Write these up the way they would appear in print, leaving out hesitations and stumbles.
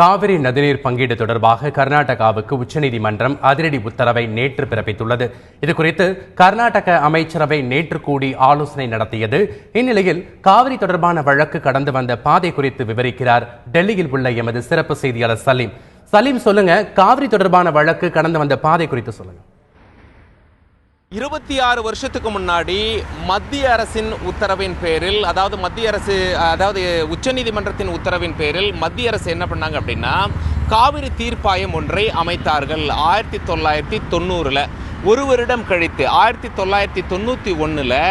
காவிரி நதிநீர் பங்கீடு தொடர்பாக கர்நாடகாவுக்கு உச்சநீதிமன்றம் அதிரடி உத்தரவை நேற்று பிறப்பித்துள்ளது. இதுகுறித்து கர்நாடக அமைச்சரவை நேற்று கூடி ஆலோசனை நடத்தியது. இந்நிலையில் காவிரி தொடர்பான வழக்கு கடந்து வந்த பாதை குறித்து விவரிக்கிறார் டெல்லியில் உள்ள எமது சிறப்பு செய்தியாளர் சலீம். சலீம், சொல்லுங்க, காவிரி தொடர்பான வழக்கு கடந்து வந்த பாதை குறித்து சொல்லுங்க. 26 வருஷத்துக்கு முன்னாடி மத்திய அரசின் உத்தரவின் பேரில், அதாவது உச்சநீதிமன்றத்தின் உத்தரவின் பேரில் மத்திய அரசு என்ன பண்ணாங்க அப்படின்னா, காவிரி தீர்ப்பாயம் ஒன்றை அமைத்தார்கள் 1990. ஒரு வருடம் கழித்து 1991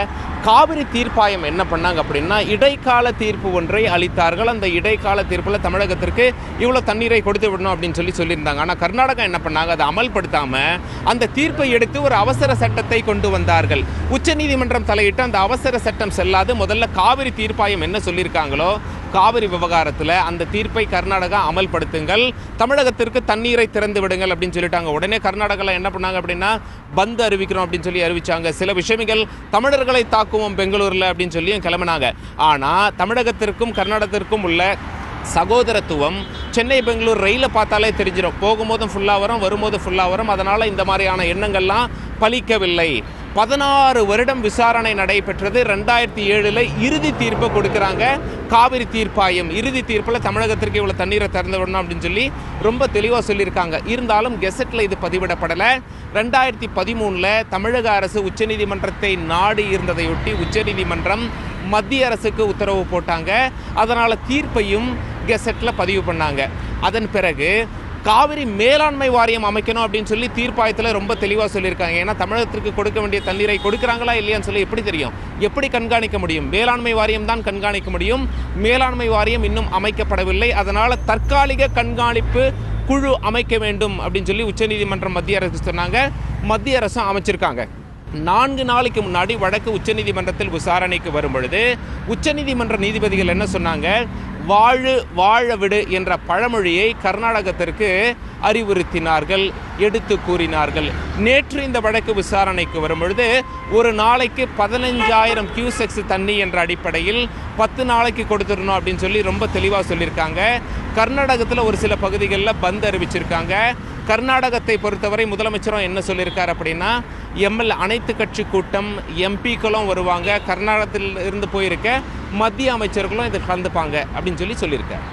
காவிரி தீர்ப்பாயம் என்ன பண்ணாங்க அப்படின்னா, இடைக்கால தீர்ப்பு ஒன்றை அளித்தார்கள். அந்த இடைக்கால தீர்ப்பில் தமிழகத்திற்கு இவ்வளோ தண்ணீரை கொடுத்து விடணும் அப்படின்னு சொல்லியிருந்தாங்க. ஆனால் கர்நாடகா என்ன பண்ணாங்க, அதை அமல்படுத்தாமல் அந்த தீர்ப்பை எடுத்து ஒரு அவசர சட்டத்தை கொண்டு வந்தார்கள். உச்சநீதிமன்றம் தலையிட்டு அந்த அவசர சட்டம் செல்லாது. முதல்ல காவிரி தீர்ப்பாயம் என்ன சொல்லியிருக்காங்களோ, காவிரி விவகாரத்தில் அந்த தீர்ப்பை கர்நாடகா அமல்படுத்துங்கள், தமிழகத்திற்கு தண்ணீரை திறந்து விடுங்கள் அப்படின்னு சொல்லிட்டாங்க. உடனே கர்நாடகாவில் என்ன பண்ணாங்க அப்படின்னா, பந்து அறிவிக்கிறோம் அப்படின்னு சொல்லி அறிவிச்சாங்க. சில விஷயங்கள் தமிழர்களை தாக்குவோம் பெங்களூரில் அப்படின்னு சொல்லியும் கிளம்பினாங்க. ஆனால் தமிழகத்திற்கும் கர்நாடகத்திற்கும் உள்ள சகோதரத்துவம் சென்னை பெங்களூர் ரயிலை பார்த்தாலே தெரிஞ்சிடும். போகும்போதும் ஃபுல்லாக வரும், வரும்போது ஃபுல்லாக வரும். அதனால் இந்த மாதிரியான எண்ணங்கள்லாம் பலிக்கவில்லை. 16 வருடம் விசாரணை நடைபெற்றது. 2007 இறுதி தீர்ப்பை கொடுக்குறாங்க. காவிரி தீர்ப்பாயம் இறுதி தீர்ப்பில் தமிழகத்திற்கு இவ்வளோ தண்ணீரை திறந்து விடணும் அப்படின்னு சொல்லி ரொம்ப தெளிவாக சொல்லியிருக்காங்க. இருந்தாலும் கெசட்டில் இது பதிவிடப்படலை. 2013 தமிழக அரசு உச்சநீதிமன்றத்தை நாடி இருந்ததையொட்டி உச்சநீதிமன்றம் மத்திய அரசுக்கு உத்தரவு போட்டாங்க. அதனால் தீர்ப்பையும் கெசட்டில் பதிவு பண்ணாங்க. அதன் பிறகு காவிரி மேலாண்மை வாரியம் அமைக்கணும் அப்படின்னு சொல்லி தீர்ப்பாயத்தில் ரொம்ப தெளிவாக சொல்லியிருக்காங்க. ஏன்னா தமிழகத்திற்கு கொடுக்க வேண்டிய தண்ணீரை கொடுக்குறாங்களா இல்லையான்னு சொல்லி எப்படி தெரியும், எப்படி கண்காணிக்க முடியும்? மேலாண்மை வாரியம் தான் கண்காணிக்க முடியும். மேலாண்மை வாரியம் இன்னும் அமைக்கப்படவில்லை. அதனால் தற்காலிக கண்காணிப்பு குழு அமைக்க வேண்டும் அப்படின்னு சொல்லி உச்சநீதிமன்றம் மத்திய அரசு சொன்னாங்க. மத்திய அரசும் அமைச்சிருக்காங்க. 4 நாளைக்கு முன்னாடி வழக்கு உச்சநீதிமன்றத்தில் விசாரணைக்கு வரும் பொழுது உச்சநீதிமன்ற நீதிபதிகள் என்ன சொன்னாங்க, வாழ விடு என்ற பழமொழியை கர்நாடகத்திற்கு அறிவுறுத்தினார்கள், எடுத்து கூறினார்கள். நேற்று இந்த வழக்கு விசாரணைக்கு வரும் பொழுது ஒரு நாளைக்கு 15,000 கியூசெக்ஸ் தண்ணி என்ற அடிப்படையில் 10 நாளைக்கு கொடுத்துடணும் அப்படின்னு சொல்லி ரொம்ப தெளிவாக சொல்லியிருக்காங்க. கர்நாடகத்தில் ஒரு சில பகுதிகளில் பந்த் அறிவிச்சிருக்காங்க. கர்நாடகத்தை பொறுத்தவரை முதலமைச்சரும் என்ன சொல்லியிருக்கார் அப்படின்னா, அனைத்து கட்சி கூட்டம், எம்பிக்களும் வருவாங்க, கர்நாடகத்தில் இருந்து போயிருக்க மத்திய அமைச்சர்களும் இதில் கலந்துப்பாங்க அப்படின்னு சொல்லியிருக்கார்.